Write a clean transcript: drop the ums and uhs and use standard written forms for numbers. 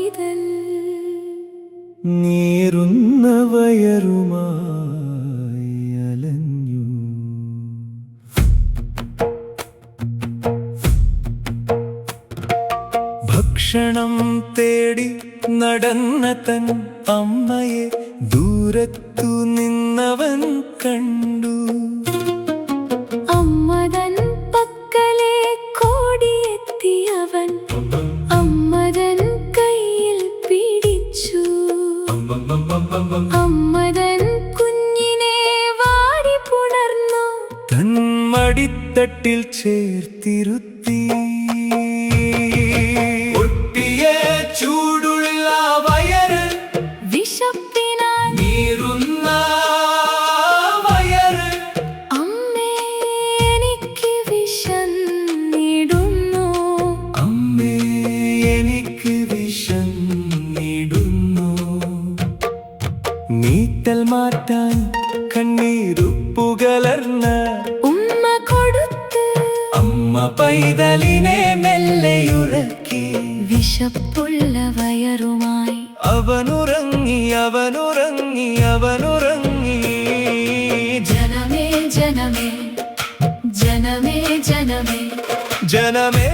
പൈതൽ നീറുന്ന വയറുമായി അലഞ്ഞു. ഭക്ഷണം തേടി നടന്ന തൻ അമ്മയെ ദൂരത്തു നിന്നവൻ കണ്ടു. അമ്മതൻ പക്കലെ കോടിയെത്തിയവൻ അമ്മതൻ കയ്യിൽ പിടിച്ചു. അമ്മതൻ കുഞ്ഞിനെ വാരി പുണർന്നു തൻ മടിത്തട്ടിൽ ചേർത്തിരുത്തി. ഒട്ടിയ ചൂടുള്ള വയറ്, വിശപ്പിനാൽ നീറുന്ന വയറ്, അമ്മേ എനിക്ക് വിശന്നിടുന്നു. അമ്മേ എനിക്ക് വിശന്നിടുന്നു. നീറ്റൽ മാറ്റാൻ കണ്ണീരുപ്പുകലർന്ന ഉമ്മ കൊടുത്ത് അമ്മ പൈതലിനെ മെല്ലെയുറക്കി. വിശപ്പുള്ള വയറുമായി അവനുറങ്ങി അവനുറങ്ങി അവനുറങ്ങി. ജനമേ ജനമേ ജനമേ ജനമേ ജനമേ